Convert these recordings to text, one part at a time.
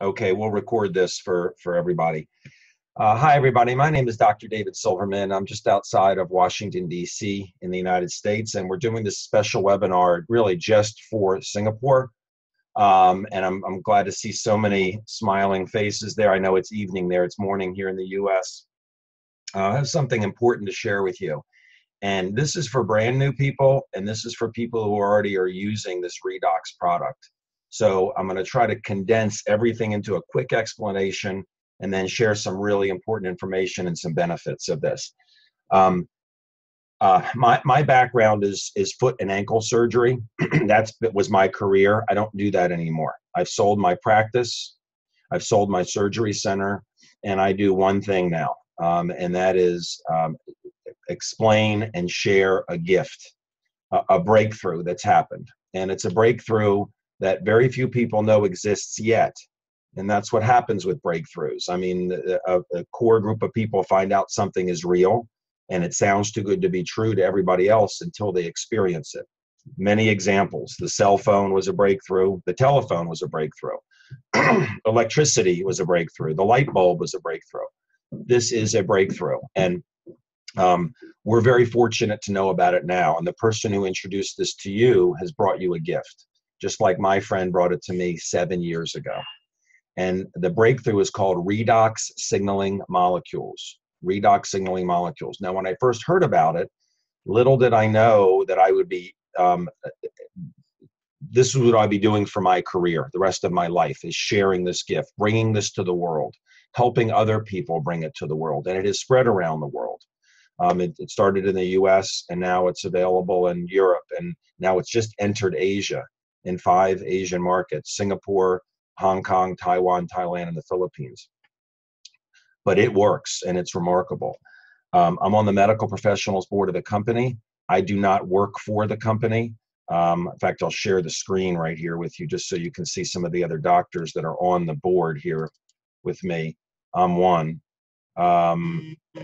Okay, we'll record this for everybody. Hi, everybody. My name is Dr. David Silverman. I'm just outside of Washington, D.C. in the United States, and we're doing this special webinar really just for Singapore. And I'm glad to see so many smiling faces there. I know it's evening there. It's morning here in the U.S. I have something important to share with you. And this is for brand new people, and this is for people who already are using this Redox product. So I'm going to try to condense everything into a quick explanation and then share some really important information and some benefits of this. My background is foot and ankle surgery. That was my career. I don't do that anymore. I've sold my practice. I've sold my surgery center, and I do one thing now, and that is explain and share a gift, a breakthrough that's happened. And it's a breakthrough that very few people know exists yet. And that's what happens with breakthroughs. I mean, a core group of people find out something is real and it sounds too good to be true to everybody else until they experience it. Many examples. The cell phone was a breakthrough. The telephone was a breakthrough. Electricity was a breakthrough. The light bulb was a breakthrough. This is a breakthrough. And we're very fortunate to know about it now. And the person who introduced this to you has brought you a gift, just like my friend brought it to me 7 years ago. And the breakthrough is called redox signaling molecules. Redox signaling molecules. Now, when I first heard about it, little did I know that I would be, this is what I'd be doing for my career. The rest of my life is sharing this gift, bringing this to the world, helping other people bring it to the world. And it is spread around the world. It started in the US, and now it's available in Europe, and now it's just entered Asia in 5 Asian markets: Singapore, Hong Kong, Taiwan, Thailand, and the Philippines. But it works, and it's remarkable. I'm on the medical professionals board of the company. I do not work for the company. In fact, I'll share the screen right here with you just so you can see some of the other doctors that are on the board here with me. I'm one.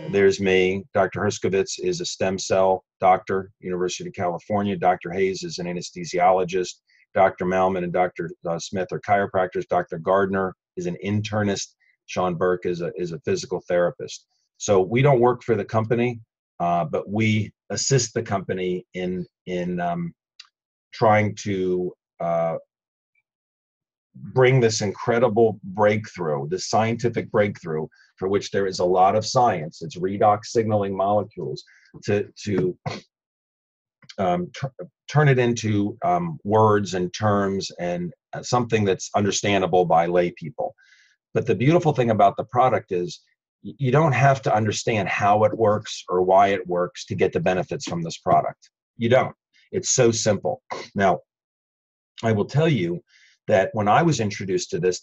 There's me. Dr. Herskovitz is a stem cell doctor, University of California. Dr. Hayes is an anesthesiologist. Dr. Malman and Dr. Smith are chiropractors. Dr. Gardner is an internist. Sean Burke is a physical therapist. So we don't work for the company, but we assist the company in trying to bring this incredible breakthrough, this scientific breakthrough for which there is a lot of science. It's redox signaling molecules to turn it into words and terms and something that's understandable by lay people. But the beautiful thing about the product is you don't have to understand how it works or why it works to get the benefits from this product. You don't. It's so simple. Now, I will tell you that when I was introduced to this,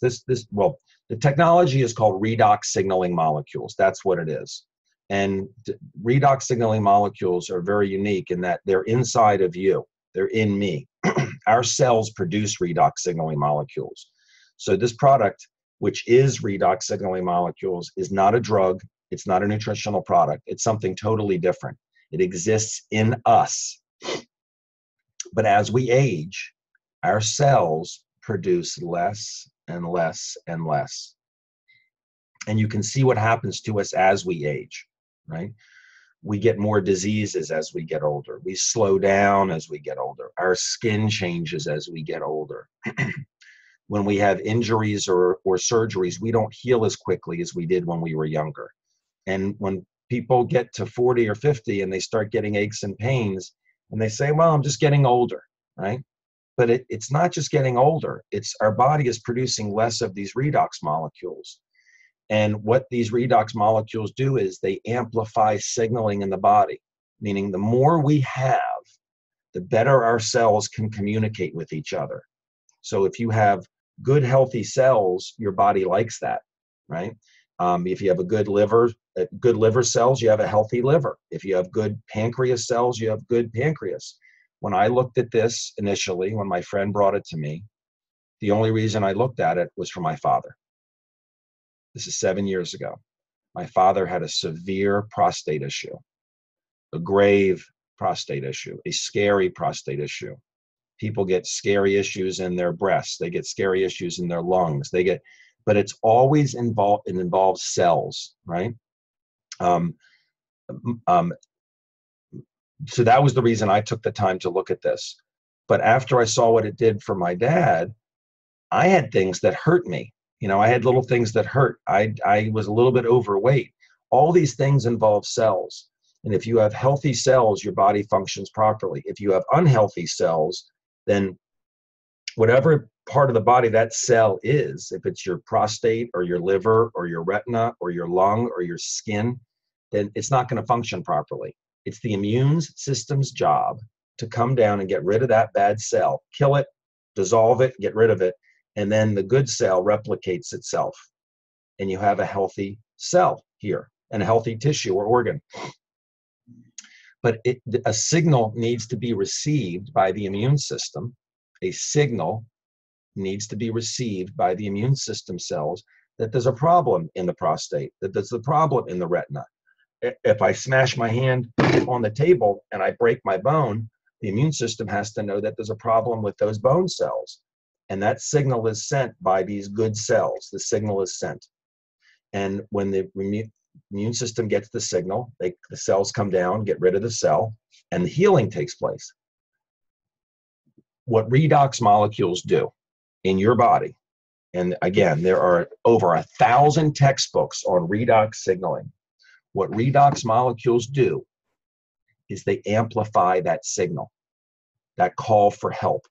well, the technology is called redox signaling molecules. That's what it is. And redox signaling molecules are very unique in that they're inside of you. They're in me. Our cells produce redox signaling molecules. So this product, which is redox signaling molecules, is not a drug. It's not a nutritional product. It's something totally different. It exists in us. But as we age, our cells produce less and less and less. And you can see what happens to us as we age, right? We get more diseases as we get older. We slow down as we get older. Our skin changes as we get older. When we have injuries or surgeries, we don't heal as quickly as we did when we were younger. And when people get to 40 or 50 and they start getting aches and pains, and they say, well, I'm just getting older, right? But it's not just getting older. It's our body is producing less of these redox molecules. And what these redox molecules do is they amplify signaling in the body, meaning the more we have, the better our cells can communicate with each other. So if you have good, healthy cells, your body likes that, right? If you have a good liver cells, you have a healthy liver. If you have good pancreas cells, you have good pancreas. When I looked at this initially, when my friend brought it to me, the only reason I looked at it was for my father. This is 7 years ago. My father had a severe prostate issue, a grave prostate issue, a scary prostate issue. People get scary issues in their breasts. They get scary issues in their lungs. but it's always involved, it involves cells, right? Um, um, so that was the reason I took the time to look at this. But after I saw what it did for my dad, I had things that hurt me. You know, I had little things that hurt. I was a little bit overweight. All these things involve cells. And if you have healthy cells, your body functions properly. If you have unhealthy cells, then whatever part of the body that cell is, if it's your prostate or your liver or your retina or your lung or your skin, then it's not going to function properly. It's the immune system's job to come down and get rid of that bad cell, kill it, dissolve it, get rid of it, and then the good cell replicates itself. And you have a healthy cell here and a healthy tissue or organ. But a signal needs to be received by the immune system. A signal needs to be received by the immune system cells that there's a problem in the prostate, that there's a problem in the retina. If I smash my hand on the table and I break my bone, the immune system has to know that there's a problem with those bone cells. And that signal is sent by these good cells. The signal is sent. And when the immune system gets the signal, the cells come down, get rid of the cell, and the healing takes place. What redox molecules do in your body, and again, there are over 1,000 textbooks on redox signaling. What redox molecules do is they amplify that signal, that call for help,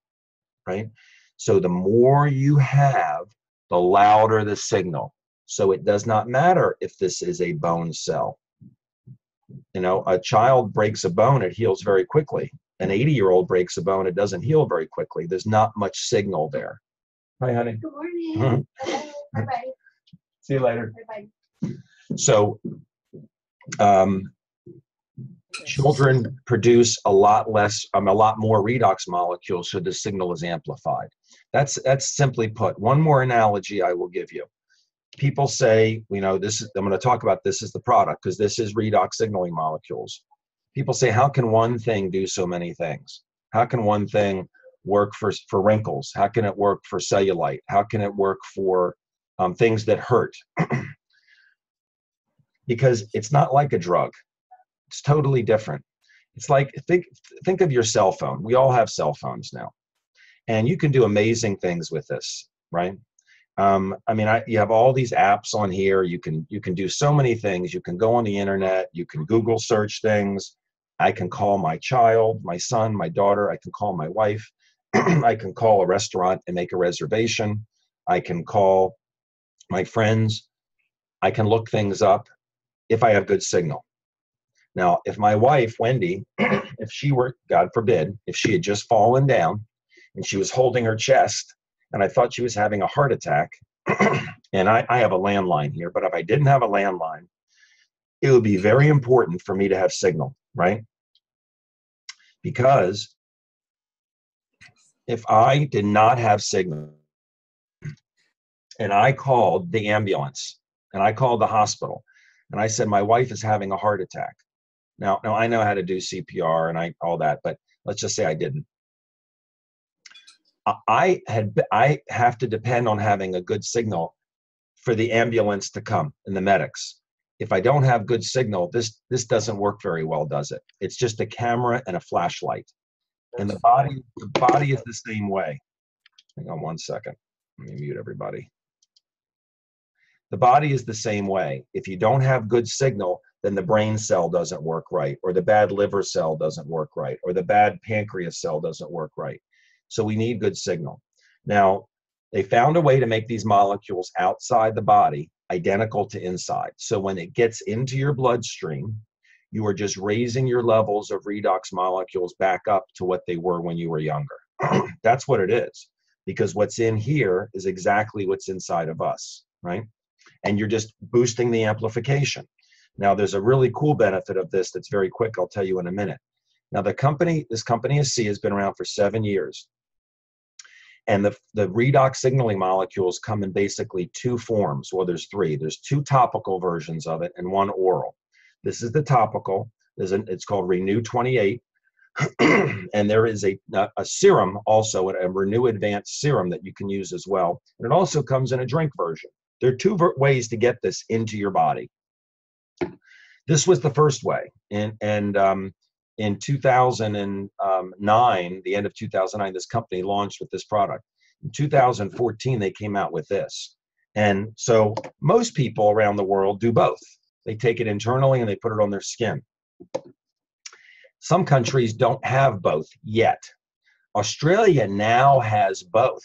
right? So the more you have, the louder the signal. So it does not matter if this is a bone cell. You know, a child breaks a bone, it heals very quickly. An 80-year-old breaks a bone, it doesn't heal very quickly. There's not much signal there. Hi, honey. Good morning. Bye-bye. See you later. Bye-bye. So children produce a lot more redox molecules, so the signal is amplified. That's simply put. One more analogy I will give you. People say, you know, I'm going to talk about this as the product because this is redox signaling molecules. People say, how can one thing do so many things? How can one thing work for wrinkles? How can it work for cellulite? How can it work for things that hurt? Because it's not like a drug. It's totally different. It's like, think of your cell phone. We all have cell phones now. And you can do amazing things with this, right? I mean, you have all these apps on here. You can do so many things. You can go on the internet. You can Google search things. I can call my child, my son, my daughter. I can call my wife. I can call a restaurant and make a reservation. I can call my friends. I can look things up if I have good signal. Now, if my wife, Wendy, if she were, God forbid, if she had just fallen down and she was holding her chest and I thought she was having a heart attack, and I have a landline here, but if I didn't have a landline, it would be very important for me to have signal, right? Because if I did not have signal and I called the ambulance and I called the hospital and I said, my wife is having a heart attack. Now I know how to do CPR and all that, but let's just say I didn't. I have to depend on having a good signal for the ambulance to come and the medics. If I don't have good signal, this doesn't work very well, does it? It's just a camera and a flashlight. And the body is the same way. Hang on one second. Let me mute everybody. The body is the same way. If you don't have good signal, then the brain cell doesn't work right, or the bad liver cell doesn't work right, or the bad pancreas cell doesn't work right. So we need good signal. Now, they found a way to make these molecules outside the body identical to inside. So when it gets into your bloodstream, you are just raising your levels of redox molecules back up to what they were when you were younger. That's what it is, because what's in here is exactly what's inside of us, right? And you're just boosting the amplification. Now, there's a really cool benefit of this that's very quick. I'll tell you in a minute. Now, this company BuyMeAsea has been around for 7 years. And the redox signaling molecules come in basically 2 forms. Well, there's 3. There's 2 topical versions of it and 1 oral. This is the topical. It's called RENU28. And there is a serum also, a RENU Advanced serum that you can use as well. And it also comes in a drink version. There are two ways to get this into your body. This was the first way. In 2009, the end of 2009, this company launched with this product. In 2014, they came out with this. And so most people around the world do both. They take it internally and they put it on their skin. Some countries don't have both yet. Australia now has both.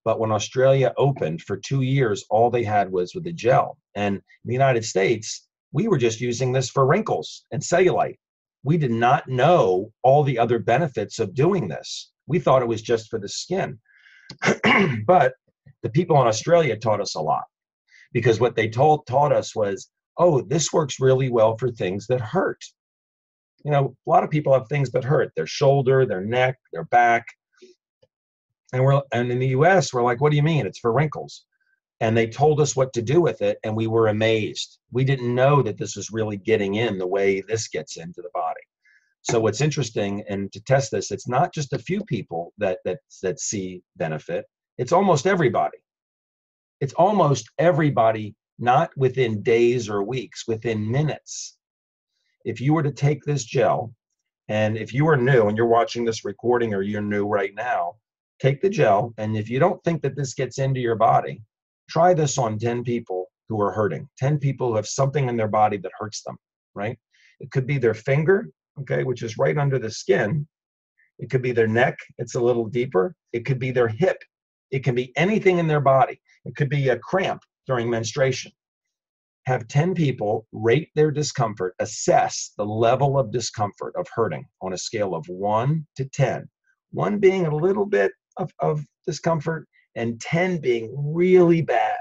But when Australia opened for 2 years, all they had was with the gel. And in the United States, we were just using this for wrinkles and cellulite. We did not know all the other benefits of doing this. We thought it was just for the skin. But the people in Australia taught us a lot, because what they taught us was, oh, this works really well for things that hurt. You know, a lot of people have things that hurt, their shoulder, their neck, their back. And in the US, we're like, what do you mean? It's for wrinkles. And they told us what to do with it, and we were amazed. We didn't know that this was really getting in the way this gets into the body. So what's interesting, and to test this, it's not just a few people that see benefit. It's almost everybody. It's almost everybody, not within days or weeks, within minutes. If you were to take this gel, and if you are new and you're watching this recording or you're new right now, take the gel, and if you don't think that this gets into your body, try this on 10 people who are hurting, 10 people who have something in their body that hurts them, right? It could be their finger, okay, which is right under the skin. It could be their neck, it's a little deeper. It could be their hip. It can be anything in their body. It could be a cramp during menstruation. Have 10 people rate their discomfort, assess the level of discomfort, of hurting, on a scale of 1 to 10. 1 being a little bit of discomfort, and 10 being really bad.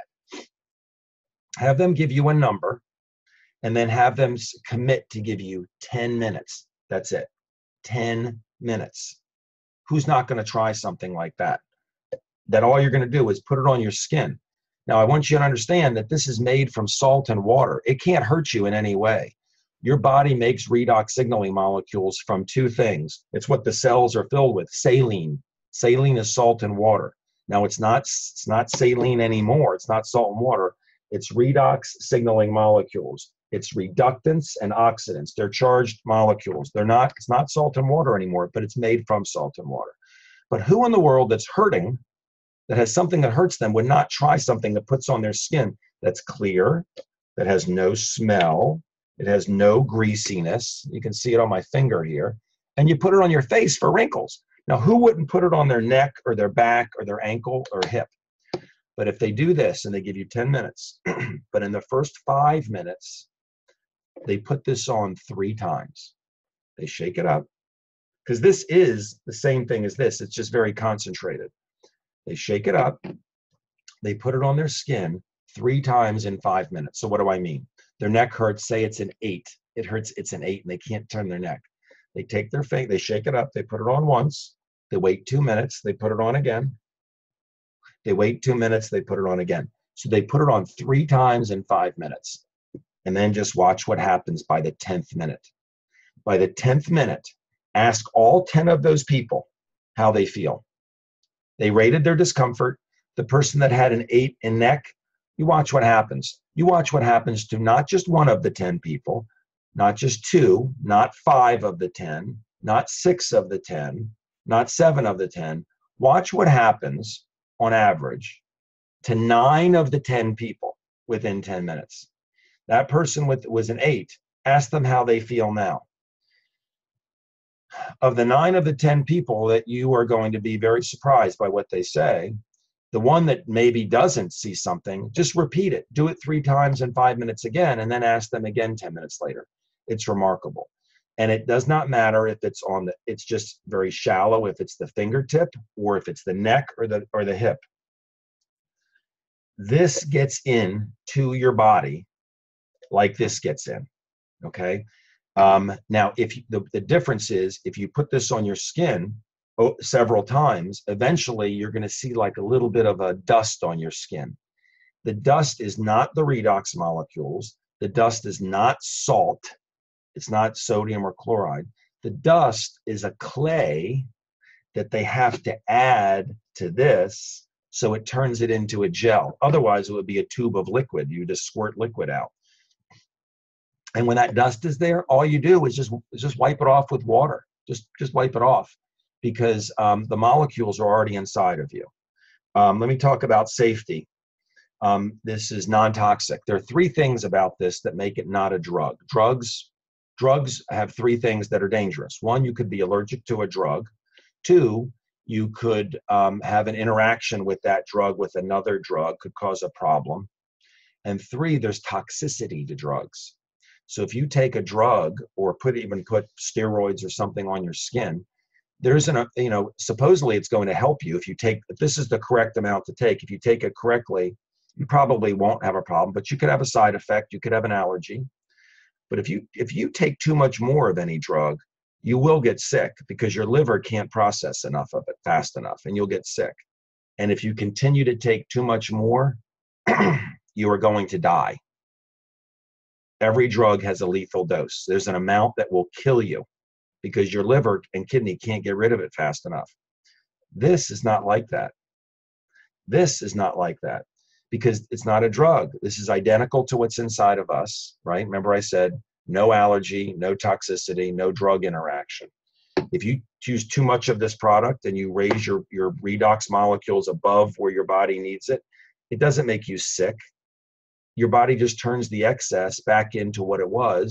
Have them give you a number, and then have them commit to give you 10 minutes. That's it. 10 minutes. Who's not going to try something like that? That all you're going to do is put it on your skin. Now, I want you to understand that this is made from salt and water. It can't hurt you in any way. Your body makes redox signaling molecules from 2 things. It's what the cells are filled with, saline. Saline is salt and water. Now, it's not saline anymore. It's not salt and water. It's redox signaling molecules. It's reductants and oxidants. They're charged molecules. It's not salt and water anymore, but it's made from salt and water. But who in the world that's hurting, that has something that hurts them, would not try something that puts on their skin that's clear, that has no smell, it has no greasiness. You can see it on my finger here. And you put it on your face for wrinkles. Now, who wouldn't put it on their neck or their back or their ankle or hip? But if they do this and they give you 10 minutes, but in the first 5 minutes, they put this on 3 times. They shake it up, because this is the same thing as this. It's just very concentrated. They shake it up. They put it on their skin 3 times in 5 minutes. So what do I mean? Their neck hurts, say it's an 8. It hurts, it's an 8, and they can't turn their neck. They take their finger, they shake it up, they put it on once, they wait 2 minutes, they put it on again. They wait 2 minutes, they put it on again. So they put it on 3 times in 5 minutes. And then just watch what happens by the 10th minute. By the 10th minute, ask all 10 of those people how they feel. They rated their discomfort. The person that had an 8 in neck, you watch what happens. You watch what happens to not just 1 of the 10 people, not just 2, not 5 of the 10, not 6 of the 10, not 7 of the 10. Watch what happens on average to 9 of the 10 people within 10 minutes. That person was an 8. Ask them how they feel now. Of the 9 of the 10 people that you are going to be very surprised by what they say, the one that maybe doesn't see something, just repeat it. Do it 3 times in 5 minutes again, and then ask them again 10 minutes later. It's remarkable. And it does not matter if it's it's just very shallow, if it's the fingertip, or if it's the neck or the hip. This gets in to your body like this gets in, okay? Now, if the difference is, if you put this on your skin several times, eventually you're going to see like a little bit of a dust on your skin. The dust is not the redox molecules. The dust is not salt. It's not sodium or chloride. The dust is a clay that they have to add to this So it turns it into a gel. Otherwise, it would be a tube of liquid. You just squirt liquid out. And when that dust is there, all you do is just wipe it off with water. Just wipe it off, because the molecules are already inside of you. Let me talk about safety. This is non-toxic. There are three things about this that make it not a drug. Drugs have three things that are dangerous. One, you could be allergic to a drug. Two, you could have an interaction with that drug with another drug, could cause a problem. And three, there's toxicity to drugs. So if you take a drug or even put steroids or something on your skin, there's supposedly it's going to help you if this is the correct amount to take. If you take it correctly, you probably won't have a problem, but you could have a side effect. You could have an allergy. But if you take too much more of any drug, you will get sick, because your liver can't process enough of it fast enough, and you'll get sick. And if you continue to take too much more, you are going to die. Every drug has a lethal dose. There's an amount that will kill you, because your liver and kidney can't get rid of it fast enough. This is not like that. This is not like that, because it's not a drug. This is identical to what's inside of us, right? Remember I said no allergy, no toxicity, no drug interaction. If you use too much of this product and you raise your redox molecules above where your body needs it, it doesn't make you sick. Your body just turns the excess back into what it was,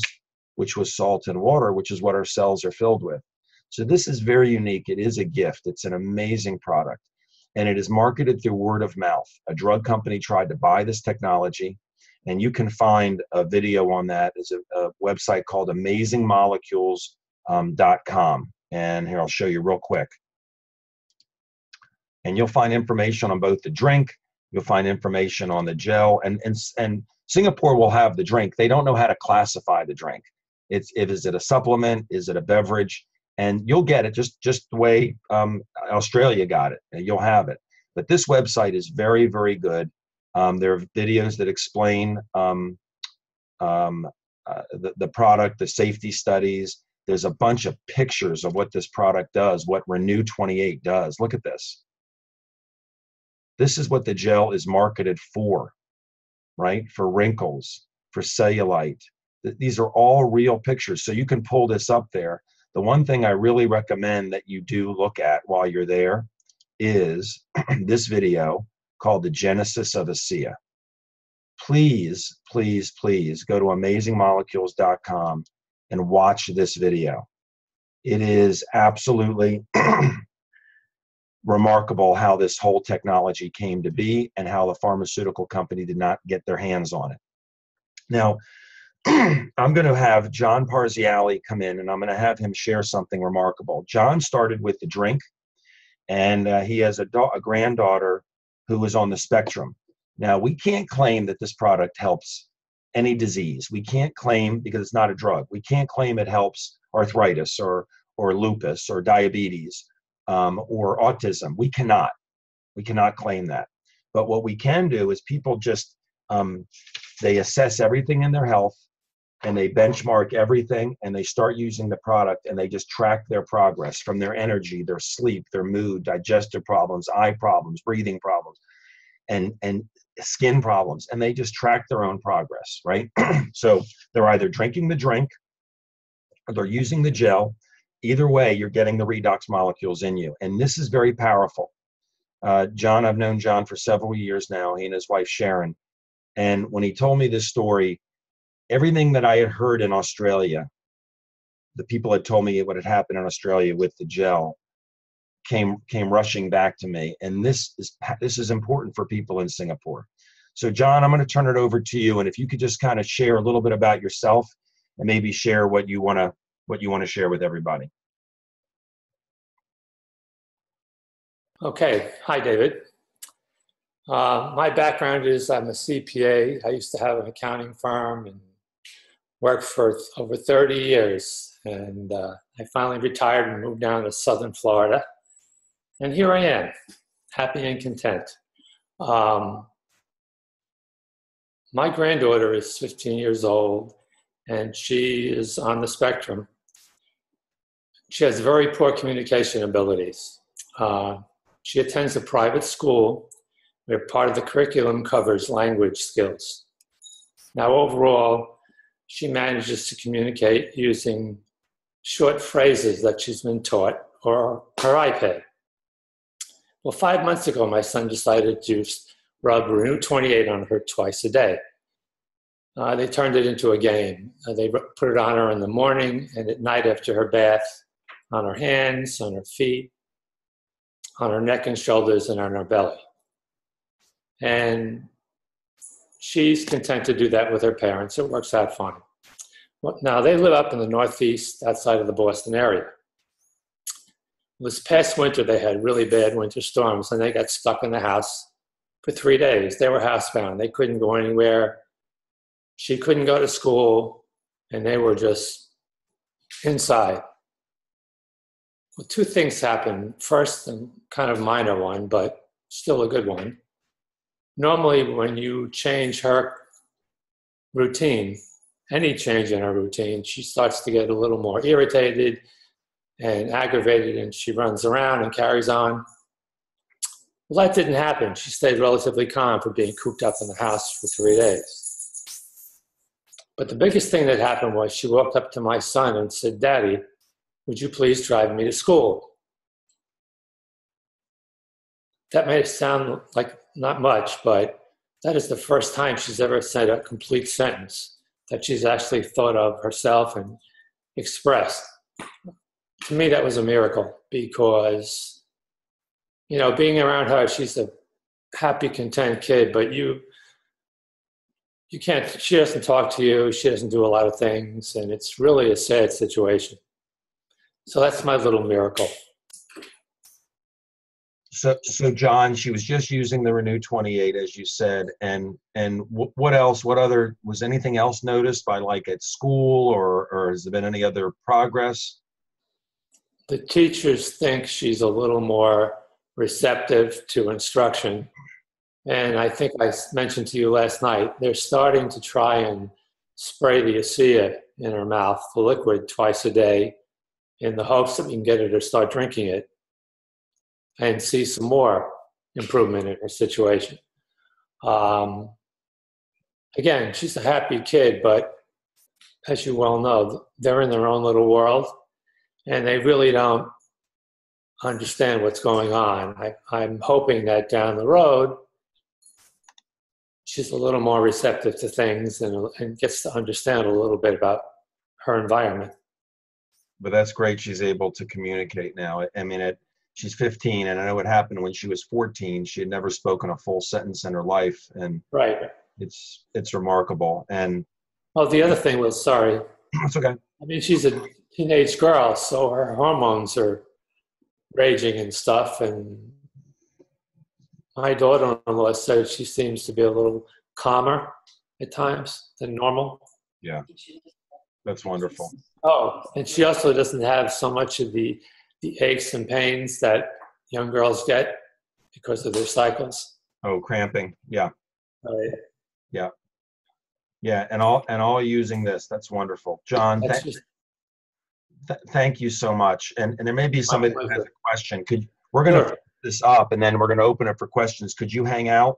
which was salt and water, which is what our cells are filled with. So this is very unique. It is a gift. It's an amazing product. And it is marketed through word of mouth. A drug company tried to buy this technology, and you can find a video on that. There's a website called amazingmolecules.com. And here, I'll show you real quick. And you'll find information on both the drink, you'll find information on the gel, and Singapore will have the drink. They don't know how to classify the drink. Is it a supplement? Is it a beverage? And you'll get it just the way Australia got it. You'll have it. But this website is very, very good. There are videos that explain the product, the safety studies. There's a bunch of pictures of what this product does, what RENU28 does. Look at this. This is what the gel is marketed for, right? For wrinkles, for cellulite. These are all real pictures. So you can pull this up there. The one thing I really recommend that you do look at while you're there is this video called The Genesis of ASEA. Please, please, please go to amazingmolecules.com and watch this video. It is absolutely remarkable how this whole technology came to be and how the pharmaceutical company did not get their hands on it. Now, I'm going to have John Parziale come in, and I'm going to have him share something remarkable. John started with the drink, and he has a granddaughter who is on the spectrum. Now, we can't claim that this product helps any disease. We can't claim, because it's not a drug, we can't claim it helps arthritis or lupus or diabetes or autism. We cannot claim that. But what we can do is people just, they assess everything in their health, and they benchmark everything, and they start using the product, and they just track their progress from their energy, their sleep, their mood, digestive problems, eye problems, breathing problems, and skin problems, and they just track their own progress, right? So they're either drinking the drink or they're using the gel. Either way, you're getting the redox molecules in you, and this is very powerful. John, I've known John for several years now, he and his wife Sharon, and when he told me this story, everything that I had heard in Australia, the people had told me what had happened in Australia with the gel, came rushing back to me. And this is important for people in Singapore. So John, I'm going to turn it over to you. And if you could just kind of share a little bit about yourself and maybe share what you want to share with everybody. Okay. Hi, David. My background is I'm a CPA. I used to have an accounting firm and worked for over 30 years. And I finally retired and moved down to Southern Florida. And here I am, happy and content. My granddaughter is 15 years old, and she is on the spectrum. She has very poor communication abilities. She attends a private school, where part of the curriculum covers language skills. Now, overall, she manages to communicate using short phrases that she's been taught or her iPad. Well, 5 months ago, my son decided to rub RENU28 on her twice a day. They turned it into a game. They put it on her in the morning and at night after her bath, on her hands, on her feet, on her neck and shoulders, and on her belly. And she's content to do that with her parents. It works out fine. Well, now, they live up in the Northeast outside of the Boston area. This past winter, they had really bad winter storms, and they got stuck in the house for 3 days. They were housebound. They couldn't go anywhere. She couldn't go to school, and they were just inside. Well, two things happened. First, a kind of minor one, but still a good one. Normally, when you change her routine, any change in her routine, she starts to get a little more irritated and aggravated, and she runs around and carries on. Well, that didn't happen. She stayed relatively calm for being cooped up in the house for 3 days. But the biggest thing that happened was she walked up to my son and said, "Daddy, would you please drive me to school?" That may sound like not much, but that is the first time she's ever said a complete sentence that she's actually thought of herself and expressed. To me, that was a miracle because, being around her, she's a happy, content kid, but you can't, she doesn't talk to you, she doesn't do a lot of things, and it's really a sad situation. So that's my little miracle. So John, she was just using the RENU28, as you said, and what else? Was anything else noticed by, like, at school, or has there been any other progress? The teachers think she's a little more receptive to instruction. And I think I mentioned to you last night, they're starting to try and spray the ASEA in her mouth, the liquid, twice a day, in the hopes that we can get her to start drinking it and see some more improvement in her situation. Again, she's a happy kid, but as you well know, they're in their own little world, and they really don't understand what's going on. I'm hoping that down the road, she's a little more receptive to things and gets to understand a little bit about her environment. But that's great. She's able to communicate now. I mean, she's 15, and I know what happened when she was 14. She had never spoken a full sentence in her life, and right. It's remarkable. And the other thing was, sorry. It's okay. I mean, she's a teenage girl, so her hormones are raging and stuff. And my daughter-in-law said she seems to be a little calmer at times than normal. Yeah, that's wonderful. Oh, and she also doesn't have so much of the aches and pains that young girls get because of their cycles. Oh, cramping. Yeah. Right. Yeah. Yeah, and all using this. That's wonderful. John, thank you so much. And there may be somebody that has a question. We're going to put this up, and then we're going to open it for questions. Could you hang out?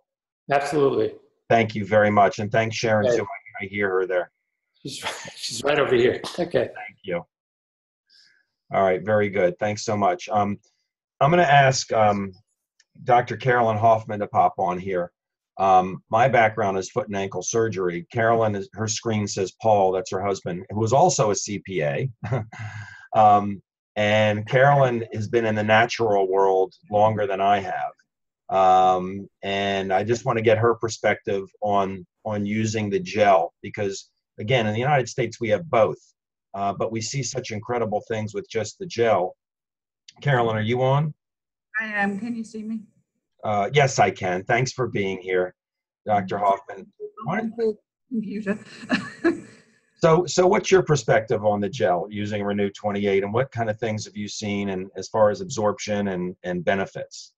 Absolutely. Thank you very much. And thanks, Sharon. Okay. So I hear her there. She's right over here. Okay. Thank you. All right, very good. Thanks so much. I'm going to ask Dr. Carolyn Hoffman to pop on here. My background is foot and ankle surgery. Carolyn, her screen says Paul, that's her husband, who was also a CPA. And Carolyn has been in the natural world longer than I have. And I just want to get her perspective on using the gel, because again, in the United States, we have both, but we see such incredible things with just the gel. Carolyn, are you on? I am. Can you see me? Yes, I can. Thanks for being here, Dr. Hoffman. Computer. So what's your perspective on the gel using RENU28, and what kind of things have you seen, and as far as absorption and benefits?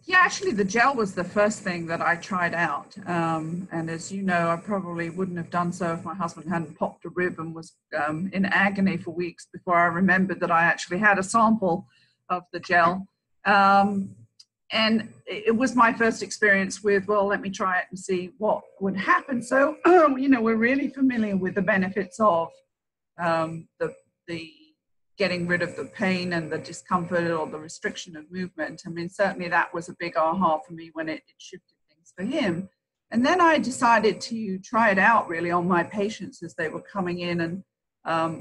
Yeah, actually the gel was the first thing that I tried out. And as you know, I probably wouldn't have done so if my husband hadn't popped a rib and was in agony for weeks before I remembered that I actually had a sample of the gel. and it was my first experience with, well, let me try it and see what would happen. So, you know, we're really familiar with the benefits of the getting rid of the pain and the discomfort or the restriction of movement. I mean, certainly that was a big aha for me when it shifted things for him. And then I decided to try it out really on my patients as they were coming in. And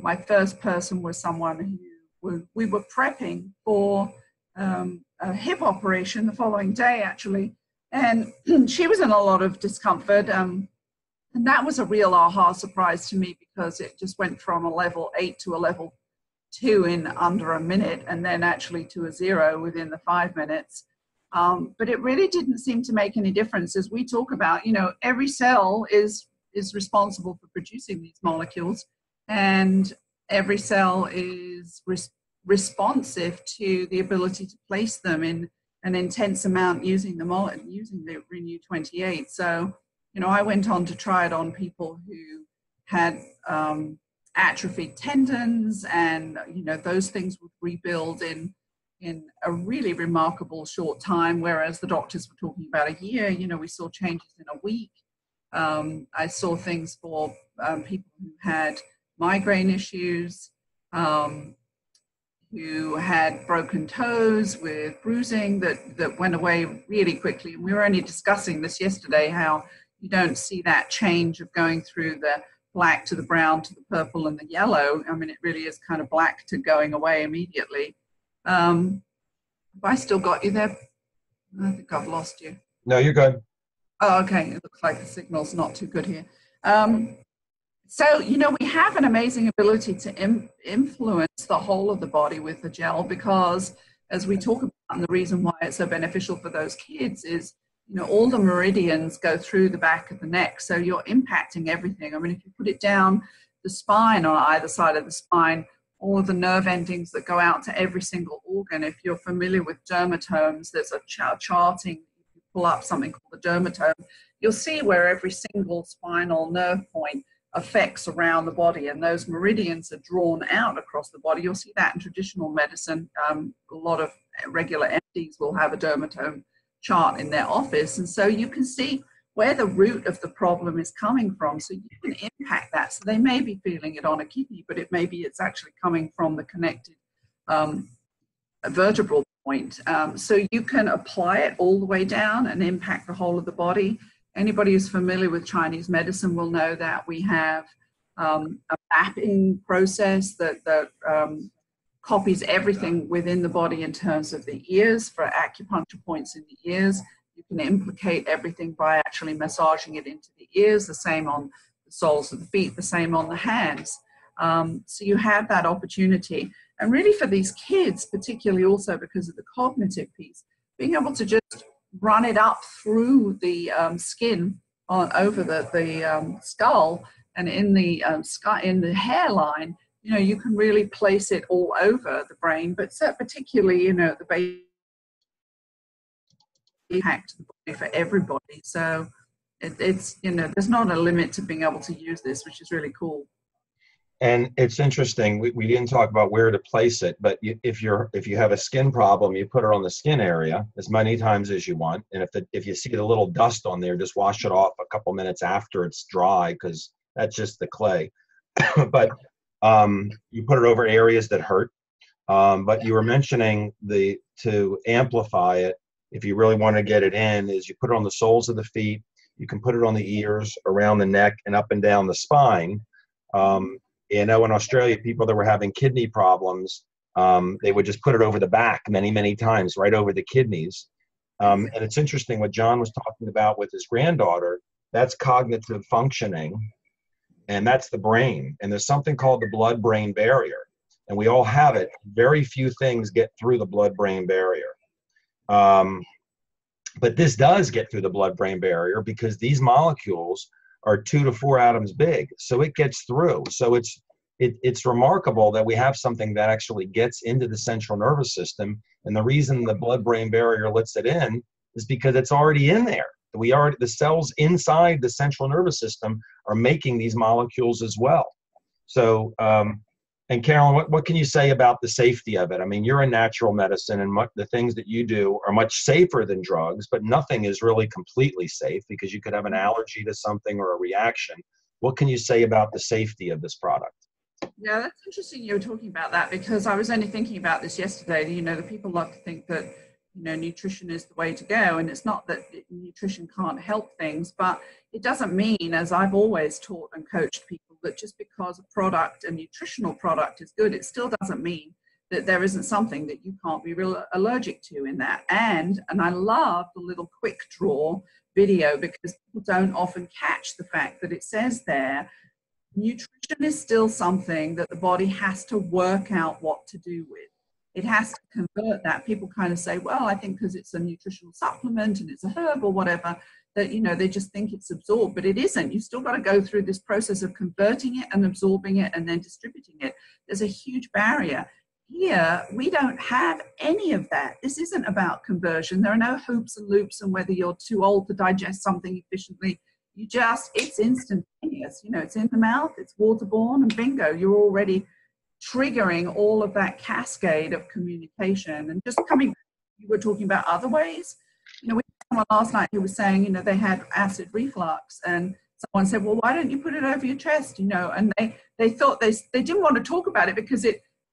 my first person was someone who we were prepping for a hip operation the following day, actually. And she was in a lot of discomfort. And that was a real aha surprise to me, because it just went from a level 8 to a level 2 in under a minute, and then actually to a 0 within the 5 minutes. But it really didn't seem to make any difference. As we talk about, you know, every cell is responsible for producing these molecules, and every cell is responsive to the ability to place them in an intense amount using the RENU28. So, you know, I went on to try it on people who had atrophied tendons, and, you know, those things would rebuild in a really remarkable short time, whereas the doctors were talking about a year. You know, we saw changes in a week. I saw things for people who had migraine issues, who had broken toes with bruising that went away really quickly. And we were only discussing this yesterday, how you don't see that change of going through the black to the brown to the purple and the yellow. I mean, it really is kind of black to going away immediately. Have I still got you there? I think I've lost you. No, you're good. Oh, okay. It looks like the signal's not too good here. So, you know, we have an amazing ability to influence the whole of the body with the gel, because as we talk about, and the reason why it's so beneficial for those kids is, you know, all the meridians go through the back of the neck. So you're impacting everything. I mean, if you put it down the spine, on either side of the spine, all of the nerve endings that go out to every single organ. If you're familiar with dermatomes, there's a charting. If you pull up something called the dermatome, you'll see where every single spinal nerve point affects around the body, and those meridians are drawn out across the body. You'll see that in traditional medicine. A lot of regular MDs will have a dermatome chart in their office, and so you can see where the root of the problem is coming from, so you can impact that. So they may be feeling it on a kidney, but it may be it's actually coming from the connected vertebral point. So you can apply it all the way down and impact the whole of the body. Anybody who's familiar with Chinese medicine will know that we have a mapping process that copies everything within the body in terms of the ears, for acupuncture points in the ears. You can implicate everything by actually massaging it into the ears, the same on the soles of the feet, the same on the hands. So you have that opportunity. And really for these kids, particularly also because of the cognitive piece, being able to just run it up through the skin over the skull and in the hairline, you know, you can really place it all over the brain, but particularly, you know, the base impact to the body for everybody. So it's, you know, there's not a limit to being able to use this, which is really cool. And it's interesting, we didn't talk about where to place it, but if you have a skin problem, you put it on the skin area as many times as you want. And if you see the little dust on there, just wash it off a couple minutes after it's dry, because that's just the clay. But you put it over areas that hurt. But you were mentioning to amplify it, if you really want to get it in, is you put it on the soles of the feet. You can put it on the ears, around the neck, and up and down the spine. You know, in Australia, people that were having kidney problems, they would just put it over the back many, many times, right over the kidneys. And it's interesting what John was talking about with his granddaughter. That's cognitive functioning, and that's the brain. And there's something called the blood-brain barrier, and we all have it. Very few things get through the blood-brain barrier. But this does get through the blood-brain barrier because these molecules are 2 to 4 atoms big, so it gets through. So it's remarkable that we have something that actually gets into the central nervous system, and the reason the blood-brain barrier lets it in is because it's already in there. The cells inside the central nervous system are making these molecules as well. So, and And Carolyn, what can you say about the safety of it? I mean, you're in natural medicine, and the things that you do are much safer than drugs, but nothing is really completely safe because you could have an allergy to something or a reaction. What can you say about the safety of this product? Yeah, that's interesting you're talking about that, because I was only thinking about this yesterday. You know, the people love to think that, you know, nutrition is the way to go. And it's not that nutrition can't help things, but it doesn't mean, as I've always taught and coached people, that just because a product, a nutritional product is good, it still doesn't mean that there isn't something that you can't be real allergic to in that. And I love the little quick draw video, because people don't often catch the fact that it says there, nutrition is still something that the body has to work out what to do with. It has to convert that. People kind of say, well, I think because it's a nutritional supplement and it's a herb or whatever, that, you know, they just think it's absorbed, but it isn't. You've still got to go through this process of converting it and absorbing it and then distributing it. There's a huge barrier. Here, we don't have any of that. This isn't about conversion. There are no hoops and loops and whether you're too old to digest something efficiently. It's instantaneous. You know, it's in the mouth, it's waterborne, and bingo, you're already triggering all of that cascade of communication. And just coming, you were talking about other ways. You know, we had someone last night who was saying, you know, they had acid reflux, and someone said, well, why don't you put it over your chest? You know, and they thought they didn't want to talk about it because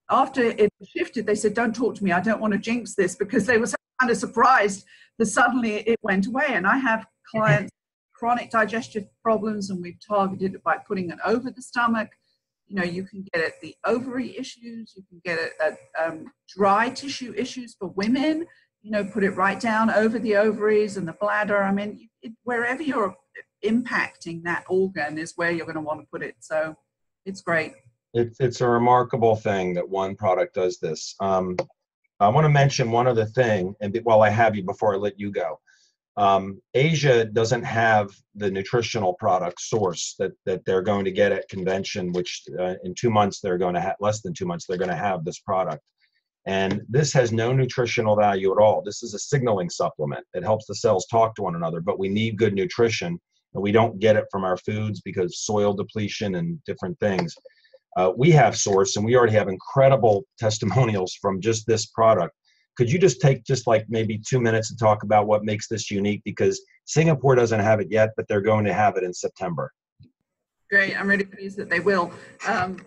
after it shifted, they said, don't talk to me. I don't want to jinx this, because they were so kind of surprised that suddenly it went away. And I have clients chronic digestive problems, and we've targeted it by putting it over the stomach. You know, you can get at the ovary issues, you can get it at dry tissue issues for women, you know, put it right down over the ovaries and the bladder. I mean, wherever you're impacting that organ is where you're going to want to put it. So it's great. It's a remarkable thing that one product does this. I want to mention one other thing, and while I have you, before I let you go. Asia doesn't have the nutritional product source that they're going to get at convention, which in 2 months they're going to have, less than 2 months, they're going to have this product. And this has no nutritional value at all. This is a signaling supplement. It helps the cells talk to one another, but we need good nutrition, and we don't get it from our foods because soil depletion and different things. We have source, and we already have incredible testimonials from just this product. Could you just take like maybe 2 minutes to talk about what makes this unique? Because Singapore doesn't have it yet, but they're going to have it in September. Great. I'm really pleased that they will. In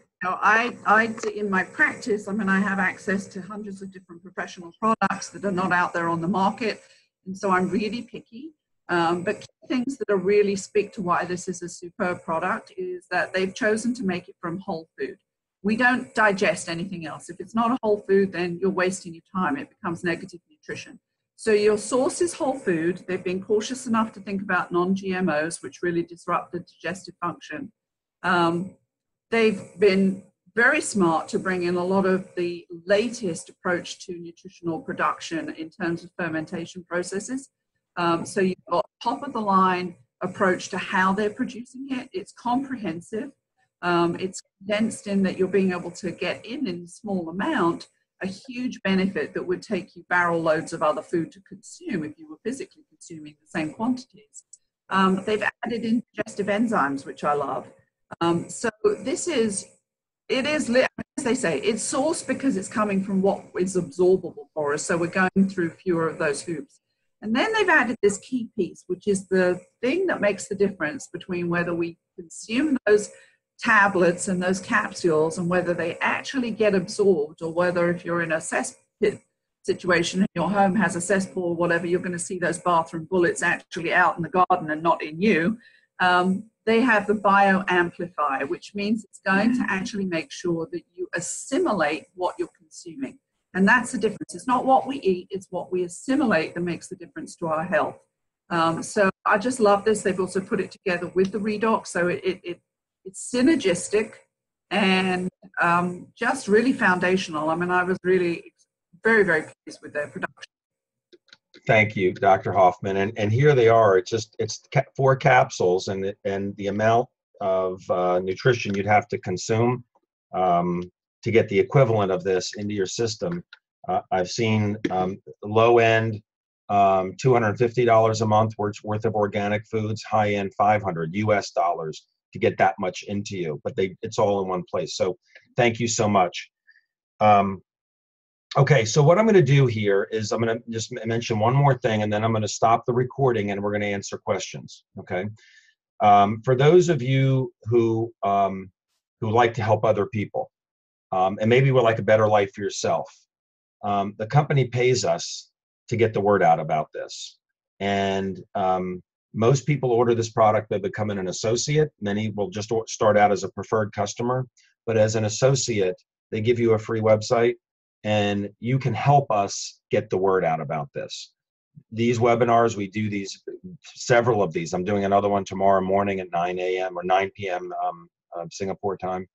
my practice, I mean, I have access to hundreds of different professional products that are not out there on the market. And so I'm really picky. But things that really speak to why this is a superb product is that they've chosen to make it from whole food. We don't digest anything else. If it's not a whole food, then you're wasting your time. It becomes negative nutrition. So your source is whole food. They've been cautious enough to think about non-GMOs, which really disrupt the digestive function. They've been very smart to bring in a lot of the latest approach to nutritional production in terms of fermentation processes. So you've got top of the line approach to how they're producing it. It's comprehensive. It's condensed in that you're being able to get in a small amount a huge benefit that would take you barrel loads of other food to consume if you were physically consuming the same quantities. They've added in digestive enzymes, which I love. So as they say, it's sourced because it's coming from what is absorbable for us. So we're going through fewer of those hoops. And then they've added this key piece, which is the thing that makes the difference between whether we consume those tablets and those capsules and whether they actually get absorbed, or whether if you're in a cesspit situation and your home has a cesspool or whatever, you're going to see those bathroom bullets actually out in the garden and not in you. They have the bioamplifier, which means it's going to actually make sure that you assimilate what you're consuming. And that's the difference. It's not what we eat, it's what we assimilate that makes the difference to our health. So I just love this. They've also put it together with the Redox, so it's synergistic and just really foundational. I mean, I was really very, very pleased with their production. Thank you, Dr. Hoffman. And here they are. It's 4 capsules, and the amount of nutrition you'd have to consume to get the equivalent of this into your system. I've seen low end $250 a month worth of organic foods, high end $500 US. to get that much into you, but it's all in one place. So thank you so much. Okay, so what I'm going to do here is I'm going to just mention one more thing, and then I'm going to stop the recording and we're going to answer questions. Okay. For those of you who like to help other people, and maybe would like a better life for yourself, the company pays us to get the word out about this. And most people order this product by becoming an associate. Many will just start out as a preferred customer, but as an associate, they give you a free website, and you can help us get the word out about this. These webinars, we do several of these. I'm doing another one tomorrow morning at 9 a.m. or 9 p.m. Singapore time.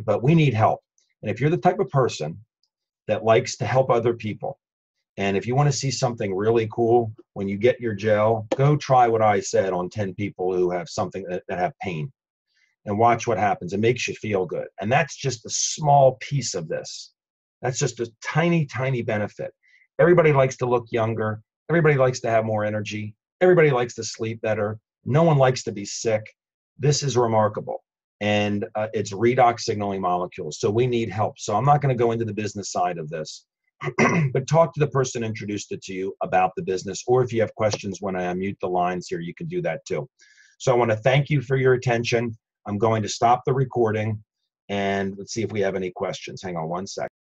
But we need help. And if you're the type of person that likes to help other people, and if you want to see something really cool, when you get your gel, go try what I said on 10 people who have something that have pain, and watch what happens. It makes you feel good. And that's just a small piece of this. That's just a tiny, tiny benefit. Everybody likes to look younger. Everybody likes to have more energy. Everybody likes to sleep better. No one likes to be sick. This is remarkable. And it's redox signaling molecules. So we need help. So I'm not going to go into the business side of this, but talk to the person who introduced it to you about the business. Or if you have questions when I unmute the lines here, you can do that too. So I want to thank you for your attention. I'm going to stop the recording, and let's see if we have any questions. Hang on one second.